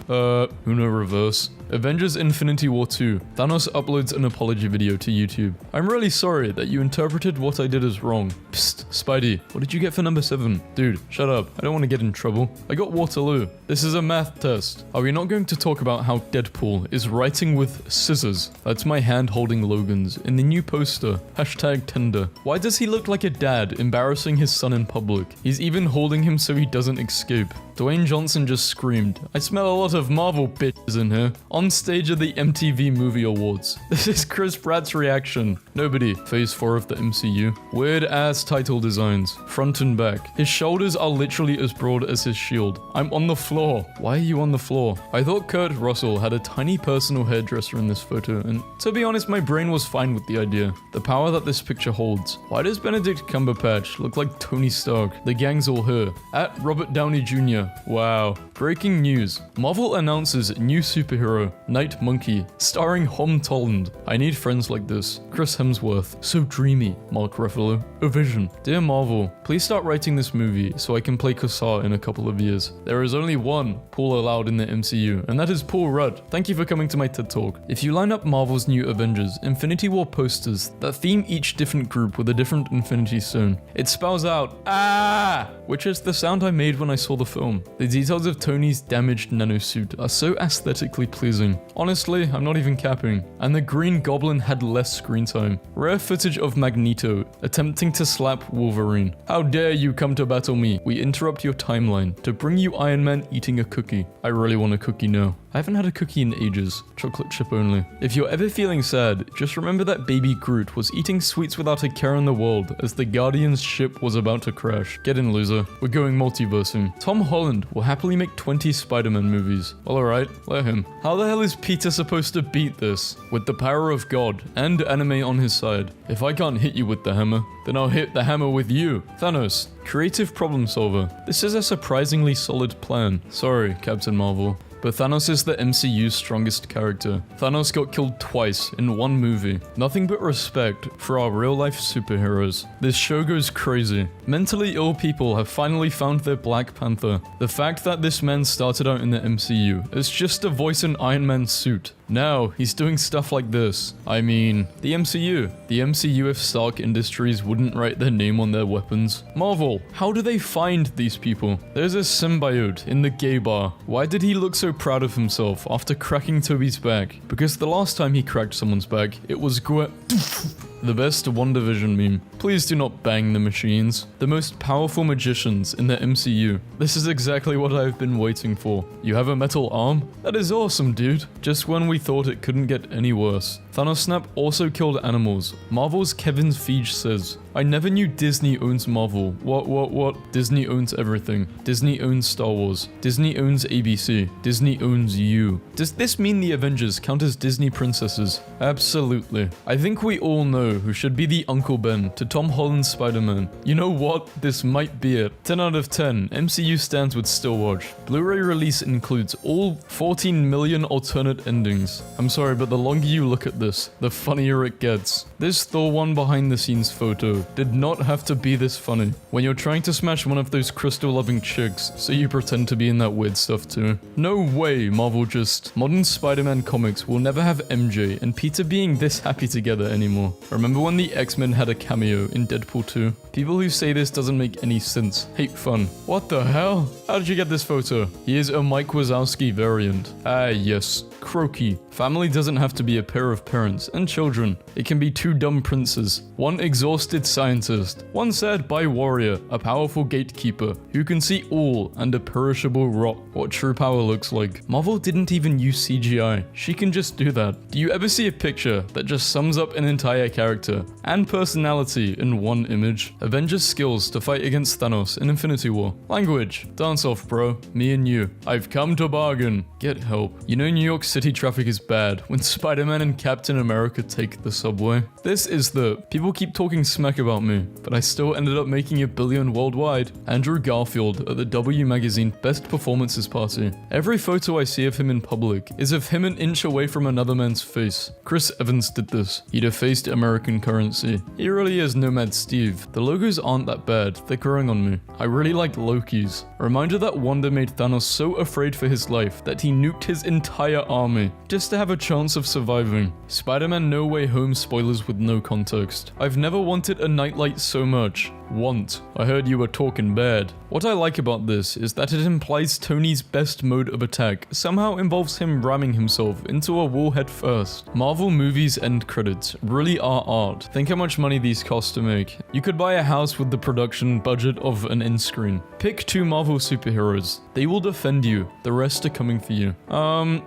Uno reverse. Avengers Infinity War 2. Thanos uploads an apology video to YouTube. I'm really sorry that you interpreted what I did as wrong. Psst, Spidey, what did you get for number 7? Dude, shut up. I don't want to get in trouble. I got Waterloo. This is a math test. Are we not going to talk about how Deadpool is writing with scissors? That's my hand holding Logan's in the new poster. Hashtag Tinder. Why does he look like a dad embarrassing his son in public? He's even holding him so he doesn't escape. Dwayne Johnson just screamed, I smell a lot of Marvel bitches in here. On stage at the MTV Movie Awards. This is Chris Pratt's reaction. Nobody. Phase 4 of the MCU. Weird ass title designs. Front and back. His shoulders are literally as broad as his shield. I'm on the floor. Why are you on the floor? I thought Kurt Russell had a tiny personal hairdresser in this photo, and to be honest, my brain was fine with the idea. The power that this picture holds. Why does Benedict Cumberbatch look like Tony Stark? The gang's all here. At Robert Downey Jr. Wow. Breaking news. Marvel announces new superhero, Night Monkey, starring Tom Holland. I need friends like this. Chris Hemsworth. So dreamy. Mark Ruffalo. A vision. Dear Marvel, please start writing this movie so I can play Kassar in a couple of years. There is only one Paul allowed in the MCU, and that is Paul Rudd. Thank you for coming to my TED Talk. If you line up Marvel's new Avengers Infinity War posters that theme each different group with a different Infinity Stone, it spells out, ah! Which is the sound I made when I saw the film. The details of Tony's damaged nanosuit are so aesthetically pleasing. Honestly, I'm not even capping. And the Green Goblin had less screen time. Rare footage of Magneto attempting to slap Wolverine. How dare you come to battle me? We interrupt your timeline to bring you Iron Man eating a cookie. I really want a cookie now. I haven't had a cookie in ages. Chocolate chip only. If you're ever feeling sad, just remember that baby Groot was eating sweets without a care in the world as the Guardians ship was about to crash. Get in, loser. We're going multiversing. Tom Holland will happily make 20 Spider-Man movies. Well, alright, let him. How the hell is Peter supposed to beat this? With the power of God and anime on his side. If I can't hit you with the hammer, then I'll hit the hammer with you. Thanos. Creative problem solver. This is a surprisingly solid plan. Sorry, Captain Marvel. But Thanos is the MCU's strongest character. Thanos got killed twice in one movie. Nothing but respect for our real-life superheroes. This show goes crazy. Mentally ill people have finally found their Black Panther. The fact that this man started out in the MCU as just to voice an Iron Man suit. Now, he's doing stuff like this. I mean, the MCU. The MCU if Stark Industries wouldn't write their name on their weapons. Marvel, how do they find these people? There's a symbiote in the gay bar. Why did he look so proud of himself after cracking Toby's back? Because the last time he cracked someone's back, it was the best WandaVision meme. Please do not bang the machines. The most powerful magicians in the MCU. This is exactly what I've been waiting for. You have a metal arm? That is awesome, dude. Just when we thought it couldn't get any worse. Thanos Snap also killed animals. Marvel's Kevin Feige says, I never knew Disney owns Marvel. What? Disney owns everything. Disney owns Star Wars. Disney owns ABC. Disney owns you. Does this mean the Avengers count as Disney princesses? Absolutely. I think we all know who should be the Uncle Ben to Tom Holland's Spider-Man. You know what? This might be it. 10 out of 10. MCU stands would still watch. Blu-ray release includes all 14 million alternate endings. I'm sorry, but the longer you look at this, the funnier it gets. This Thor 1 behind the scenes photo did not have to be this funny. When you're trying to smash one of those crystal-loving chicks, so you pretend to be in that weird stuff too. No way, Marvel just... Modern Spider-Man comics will never have MJ and Peter being this happy together anymore. Remember when the X-Men had a cameo in Deadpool 2? People who say this doesn't make any sense hate fun. What the hell? How did you get this photo? He is a Mike Wazowski variant. Ah yes, Croaky. Family doesn't have to be a pair of parents and children. It can be two dumb princes, one exhausted scientist, one sad-bye warrior, a powerful gatekeeper who can see all and a perishable rot. What true power looks like. Marvel didn't even use CGI. She can just do that. Do you ever see a picture that just sums up an entire character and personality in one image? Avengers skills to fight against Thanos in Infinity War. Language. Dance off, bro. Me and you. I've come to bargain. Get help. You know New York City traffic is bad when Spider-Man and Captain America take the subway. This is the... People keep talking smack about me, but I still ended up making $1 billion worldwide. Andrew Garfield at the W Magazine Best Performances Party. Every photo I see of him in public is of him an inch away from another man's face. Chris Evans did this. He defaced American currency. He really is Nomad Steve. The logos aren't that bad. They're growing on me. I really like Loki's. A reminder that Wanda made Thanos so afraid for his life that he nuked his entire army army, just to have a chance of surviving. Spider-Man No Way Home spoilers with no context. I've never wanted a nightlight so much. Want. I heard you were talking bad. What I like about this is that it implies Tony's best mode of attack somehow involves him ramming himself into a wall head first. Marvel movies end credits really are art. Think how much money these cost to make. You could buy a house with the production budget of an in-screen. Pick 2 Marvel superheroes. They will defend you. The rest are coming for you.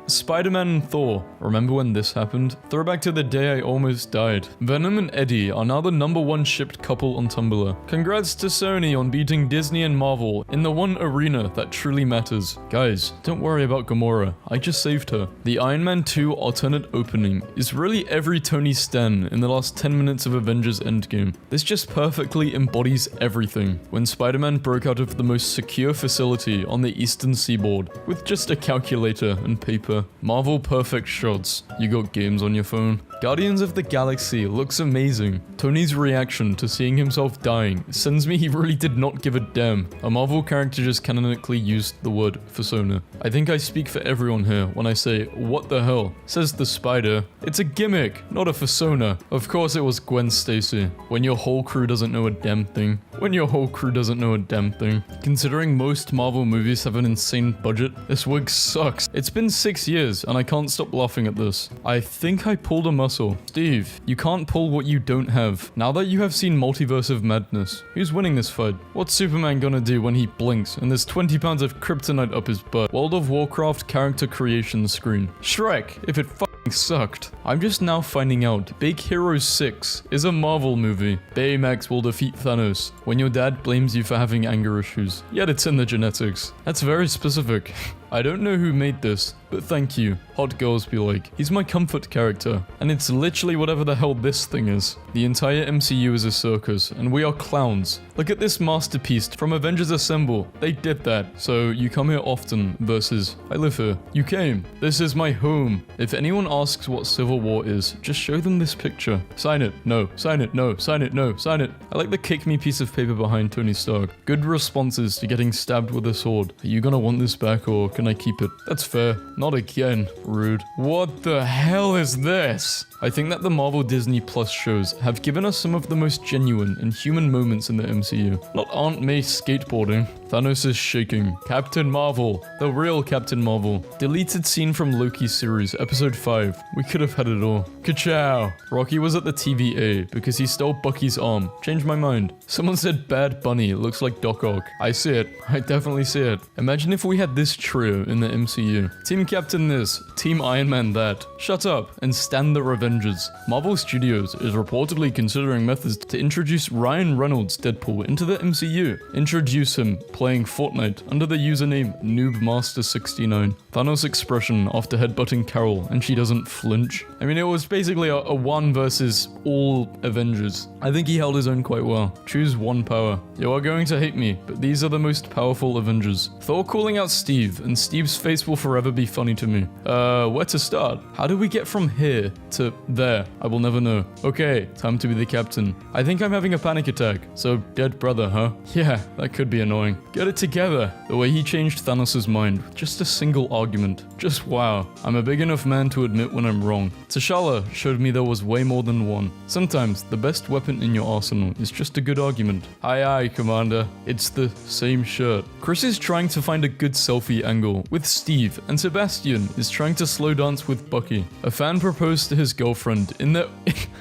Spider-Man and Thor. Remember when this happened? Throwback to the day I almost died. Venom and Eddie are now the #1 shipped couple on Tumblr. Congrats to Sony on beating Disney and Marvel in the one arena that truly matters. Guys, don't worry about Gamora. I just saved her. The Iron Man 2 alternate opening is really every Tony stan in the last 10 minutes of Avengers Endgame. This just perfectly embodies everything. When Spider-Man broke out of the most secure facility on the eastern seaboard with just a calculator and paper. Marvel perfect shots. You got games on your phone. Guardians of the Galaxy looks amazing. Tony's reaction to seeing himself dying sends me he really did not give a damn. A Marvel character just canonically used the word persona. I think I speak for everyone here when I say, what the hell? Says the spider. It's a gimmick, not a persona. Of course it was Gwen Stacy. When your whole crew doesn't know a damn thing. When your whole crew doesn't know a damn thing. Considering most Marvel movies have an insane budget, this wig sucks. It's been 6 years and I can't stop laughing at this. I think I pulled a muscle. Steve, you can't pull what you don't have. Now that you have seen Multiverse of Madness, who's winning this fight? What's Superman gonna do when he blinks and there's 20 pounds of kryptonite up his butt? World of Warcraft character creation screen. Shrek, if it sucked. I'm just now finding out Big Hero 6 is a Marvel movie. Baymax will defeat Thanos when your dad blames you for having anger issues. Yet it's in the genetics. That's very specific. I don't know who made this, but thank you. Hot girls be like, he's my comfort character. And it's literally whatever the hell this thing is. The entire MCU is a circus, and we are clowns. Look at this masterpiece from Avengers Assemble. They did that. So you come here often versus I live here. You came. This is my home. If anyone asks what Civil War is, just show them this picture. Sign it. No. Sign it. No. Sign it. No. Sign it. I like the kick me piece of paper behind Tony Stark. Good responses to getting stabbed with a sword. Are you gonna want this back or can I keep it? That's fair. Not again. Rude. What the hell is this? I think that the Marvel Disney Plus shows have given us some of the most genuine and human moments in the MCU. Not Aunt May skateboarding. Thanos is shaking. Captain Marvel. The real Captain Marvel. Deleted scene from Loki's series, episode 5. We could have had it all. Ka-chow. Rocky was at the TVA because he stole Bucky's arm. Changed my mind. Someone said Bad Bunny looks like Doc Ock. I see it. I definitely see it. Imagine if we had this trio in the MCU. Team Captain this, Team Iron Man that. Shut up and stand the Revengers. Marvel Studios is reportedly considering methods to introduce Ryan Reynolds' Deadpool into the MCU. Introduce him playing Fortnite under the username NoobMaster69. Thanos' expression after headbutting Carol and she doesn't flinch. I mean, it was basically a one versus all Avengers. I think he held his own quite well. Choose one power. You are going to hate me, but these are the most powerful Avengers. Thor calling out Steve, and Steve's face will forever be funny to me. Where to start? How do we get from here to there? I will never know. Okay, time to be the captain. I think I'm having a panic attack. So, dead brother, huh? Yeah, that could be annoying. Get it together. The way he changed Thanos' mind with just a single argument. Just wow. I'm a big enough man to admit when I'm wrong. T'Challa showed me there was way more than one. Sometimes, the best weapon in your arsenal is just a good argument. Aye, Commander. It's the same shirt. Chris is trying to find a good selfie angle with Steve, and Sebastian is trying to slow dance with Bucky. A fan proposed to his girlfriend in the...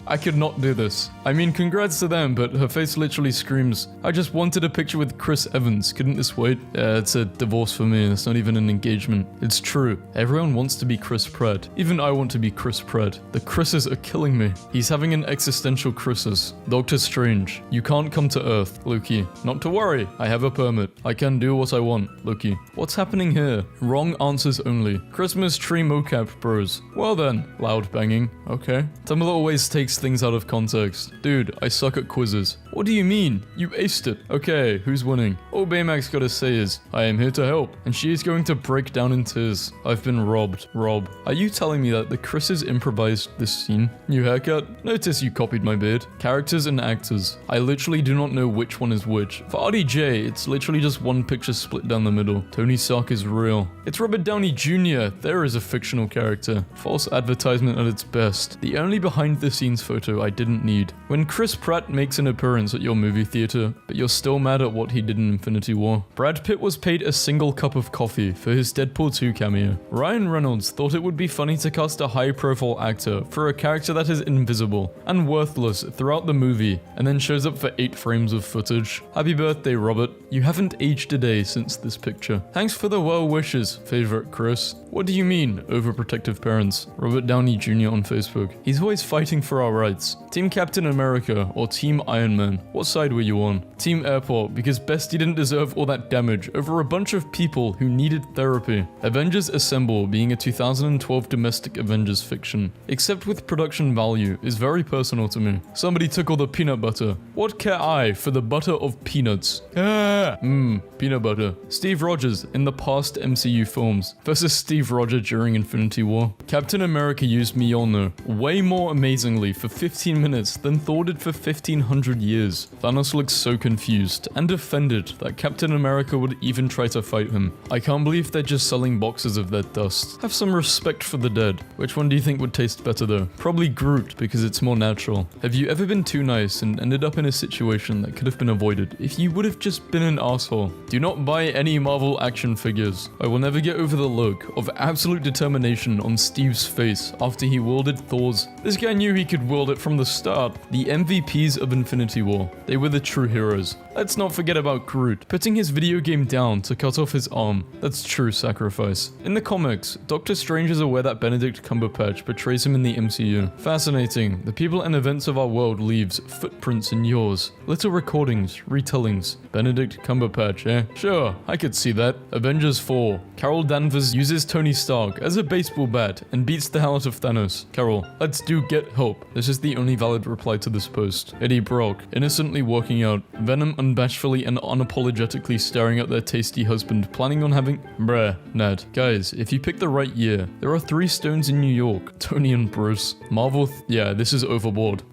I could not do this. I mean, congrats to them, but her face literally screams, I just wanted a picture with Chris Evans. Couldn't this wait? It's a divorce for me. It's not even an engagement. It's true. Everyone wants to be Chris Pratt. Even I want to be Chris Pratt. The Chris's are killing me. He's having an existential crisis. Doctor Strange, you can't come to Earth, Loki. Not to worry. I have a permit. I can do what I want, Loki. What's happening here? Wrong answers only. Christmas tree mocap bros. Well then, loud banging. Okay. Tumblr always takes things out of context. Dude, I suck at quizzes. What do you mean? You aced it. Okay, who's winning? All Baymax gotta say is, I am here to help. And she is going to break down in tears. I've been robbed. Rob, are you telling me that the Chris's improvised this scene? New haircut? Notice you copied my beard. Characters and actors. I literally do not know which one is which. For RDJ, it's literally just one picture split down the middle. Tony Stark is real. It's Robert Downey Jr. There is a fictional character. False advertisement at its best. The only behind the scenes photo I didn't need. When Chris Pratt makes an appearance at your movie theater, but you're still mad at what he did in Infinity War. Brad Pitt was paid a single cup of coffee for his Deadpool 2 cameo. Ryan Reynolds thought it would be funny to cast a high-profile actor for a character that is invisible and worthless throughout the movie, and then shows up for 8 frames of footage. Happy birthday, Robert. You haven't aged a day since this picture. Thanks for the well wishes, favorite Chris. What do you mean, overprotective parents? Robert Downey Jr. on Facebook. He's always fighting for our rights. Team Captain America or Team Iron Man? What side were you on? Team Airport, because Bestie didn't deserve all that damage over a bunch of people who needed therapy. Avengers Assemble being a 2012 domestic Avengers fiction, except with production value, is very personal to me. Somebody took all the peanut butter. What care I for the butter of peanuts? Peanut butter. Steve Rogers in the past MCU films versus Steve Rogers during Infinity War. Captain America used Mjolnir way more amazingly for 15 minutes than Thor did for 1500 years. Thanos looks so confused and offended that Captain America would even try to fight him. I can't believe they're just selling boxes of their dust. Have some respect for the dead. Which one do you think would taste better though? Probably Groot because it's more natural. Have you ever been too nice and ended up in a situation that could have been avoided if you would have just been an asshole? Do not buy any Marvel action figures. I will never get over the look of absolute determination on Steve's face after he wielded Thor's. This guy knew he could wield it from the start. The MVPs of Infinity War. They were the true heroes. Let's not forget about Groot, putting his video game down to cut off his arm. That's true sacrifice. In the comics, Doctor Strange is aware that Benedict Cumberbatch betrays him in the MCU. Fascinating. The people and events of our world leaves footprints in yours. Little recordings, retellings. Benedict Cumberbatch, eh? Sure, I could see that. Avengers 4. Carol Danvers uses Tony Stark as a baseball bat and beats the hell out of Thanos. Carol, let's do Get Help. This is the only valid reply to this post. Eddie Brock, innocently working out. Venom unbashfully and unapologetically staring at their tasty husband, planning on having... Bruh, Ned. Guys, if you pick the right year, there are 3 stones in New York. Tony and Bruce. Marvel... yeah, this is overboard.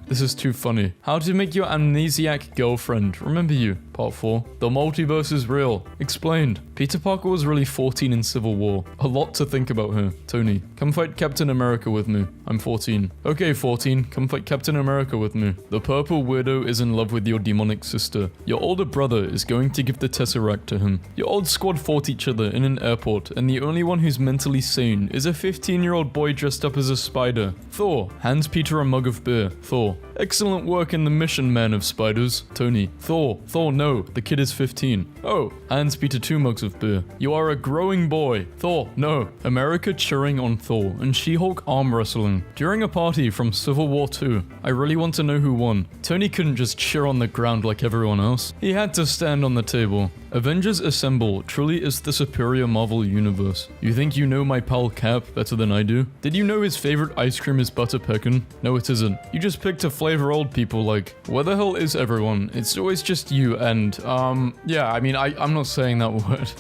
This is too funny. How to make your amnesiac girlfriend remember you. Part 4. The multiverse is real. Explained. Peter Parker was really 14 in Civil War. A lot to think about here. Tony, come fight Captain America with me. I'm 14. Okay, 14, come fight Captain America with me. The purple weirdo is in love with your demonic sister. Your older brother is going to give the Tesseract to him. Your old squad fought each other in an airport, and the only one who's mentally sane is a 15-year-old boy dressed up as a spider. Thor hands Peter a mug of beer. Thor, excellent work in the mission, man of spiders. Tony, Thor, no, the kid is 15. Oh, hands Peter 2 mugs of beer. You are a growing boy. Thor, no. America cheering on Thor and She-Hulk arm wrestling during a party from Civil War 2. I really want to know who won. Tony couldn't just cheer on the ground like everyone else. He had to stand on the table. Avengers Assemble truly is the superior Marvel universe. You think you know my pal Cap better than I do? Did you know his favorite ice cream is butter pecan? No, it isn't. You just picked a flavor old people like. Where the hell is everyone? It's always just you and, yeah, I mean, I'm not saying that word.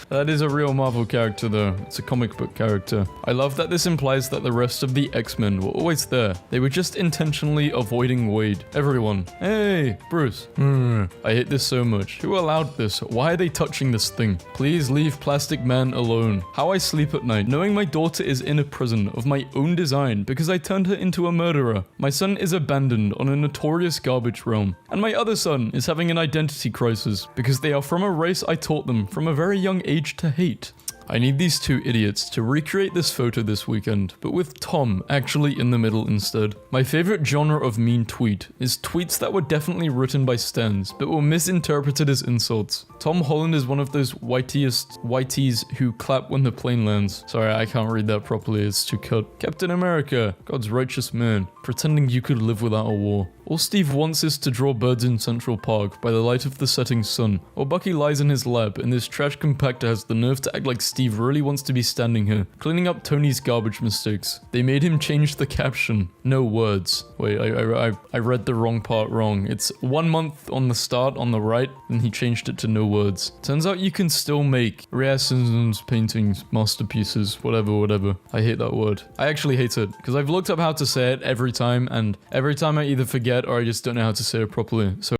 That is a real Marvel character though. It's a comic book character. I love that this implies that the rest of the X-Men were always there. They were just intentionally avoiding Wade. Everyone. Hey, Bruce. I hate this so much. Who allowed this? Why are they touching this thing? Please leave Plastic Man alone. How I sleep at night, knowing my daughter is in a prison of my own design because I turned her into a murderer. My son is abandoned on a notorious garbage realm. And my other son is having an identity crisis because they are from a race I taught them from a very young age to hate. I need these 2 idiots to recreate this photo this weekend, but with Tom actually in the middle instead. My favorite genre of mean tweet is tweets that were definitely written by stans, but were misinterpreted as insults. Tom Holland is one of those whiteys who clap when the plane lands. Sorry, I can't read that properly, it's too cut. Captain America, God's righteous man, pretending you could live without a war. All Steve wants is to draw birds in Central Park by the light of the setting sun, or Bucky lies in his lab and this trash compactor has the nerve to act like Steve really wants to be standing here, cleaning up Tony's garbage mistakes. They made him change the caption. No words. Wait, I read the wrong part wrong. It's 1 month on the start on the right, and he changed it to no words. Turns out you can still make reasons, paintings, masterpieces, whatever. I hate that word. I actually hate it, because I've looked up how to say it every time, and every time I either forget or I just don't know how to say it properly. So